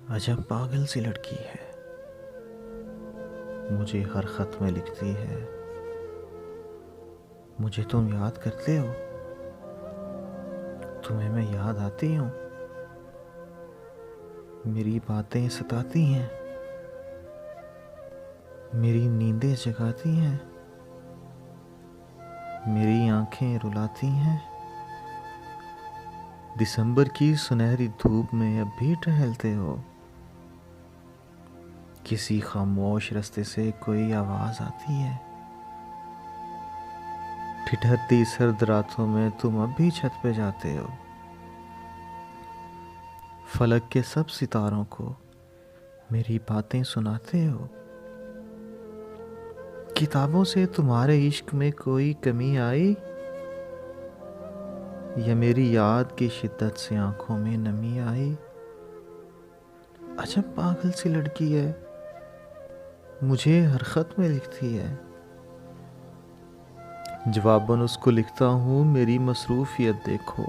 अजब पागल सी लड़की है, मुझे हर खत में लिखती है, मुझे तुम याद करते हो, तुम्हें मैं याद आती हूँ, मेरी बातें सताती हैं, मेरी नींदें जगाती हैं, मेरी आंखें रुलाती हैं। दिसंबर की सुनहरी धूप में अब भी टहलते हो, किसी खामोश रास्ते से कोई आवाज आती है, ठिठुरती सर्द रातों में तुम अब भी छत पे जाते हो, फलक के सब सितारों को मेरी बातें सुनाते हो। किताबों से तुम्हारे इश्क में कोई कमी आई, या मेरी याद की शिद्दत से आंखों में नमी आई। अजब पागल सी लड़की है, मुझे हर खत में लिखती है, जवाबन उसको लिखता हूँ मेरी मसरूफियत देखो।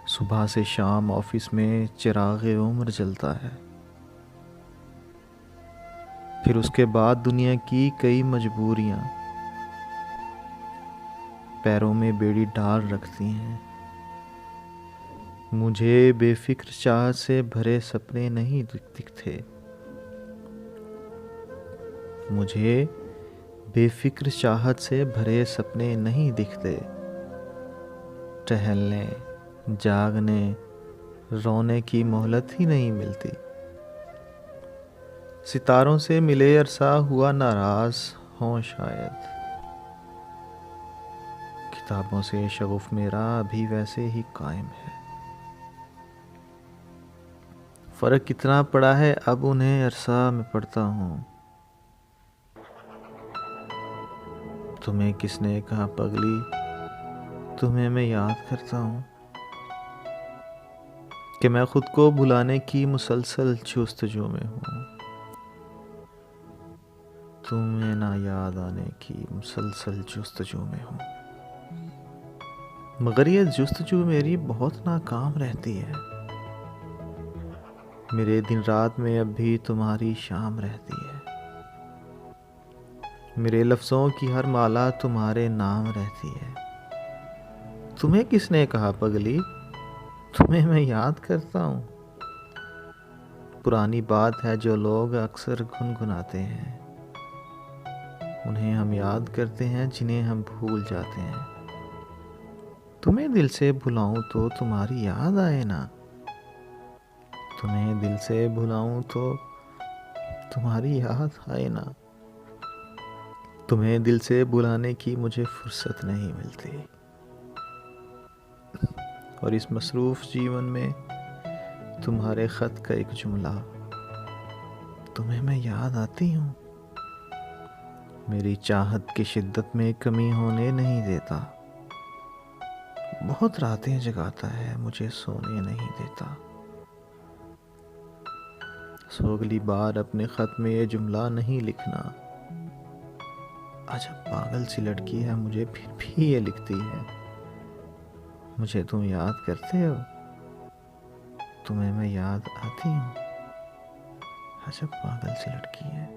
सुबह से शाम ऑफिस में चिरागे उम्र जलता है, फिर उसके बाद दुनिया की कई मजबूरियां पैरों में बेड़ी डाल रखती हैं। मुझे बेफिक्र चाहत से भरे सपने नहीं दिखते, मुझे बेफिक्र चाहत से भरे सपने नहीं दिखते। टहलने, जागने, रोने की मोहलत ही नहीं मिलती। सितारों से मिले अरसा हुआ नाराज हों शायद, किताबों से शगुफ मेरा अभी वैसे ही कायम है। फर्क कितना पड़ा है अब उन्हें अरसा में पढ़ता हूँ। तुम्हें किसने कहा पगली, तुम्हें मैं याद करता हूँ, कि मैं खुद को भुलाने की मुसलसल जुस्तजू में हूँ। तुम्हें ना याद आने की मुसलसल जुस्तजू में हूँ, मगर ये जुस्तजू मेरी बहुत नाकाम रहती है। मेरे दिन रात में अब भी तुम्हारी शाम रहती है, मेरे लफ्ज़ों की हर माला तुम्हारे नाम रहती है। तुम्हें किसने कहा पगली, तुम्हें मैं याद करता हूँ। पुरानी बात है जो लोग अक्सर गुनगुनाते हैं, उन्हें हम याद करते हैं जिन्हें हम भूल जाते हैं। तुम्हें दिल से भुलाऊं तो तुम्हारी याद आए ना, तुम्हें दिल से भुलाऊं तो तुम्हारी याद आए ना। तुम्हें दिल से बुलाने की मुझे फुर्सत नहीं मिलती, और इस मसरूफ जीवन में तुम्हारे खत का एक जुमला तुम्हें मैं याद आती हूँ, मेरी चाहत की शिद्दत में कमी होने नहीं देता। बहुत रातें जगाता है, मुझे सोने नहीं देता। सो अगली बार अपने खत में ये जुमला नहीं लिखना। अजब पागल सी लड़की है, मुझे फिर भी ये लिखती है, मुझे तुम याद करते हो, तुम्हें मैं याद आती हूँ। अजब पागल सी लड़की है।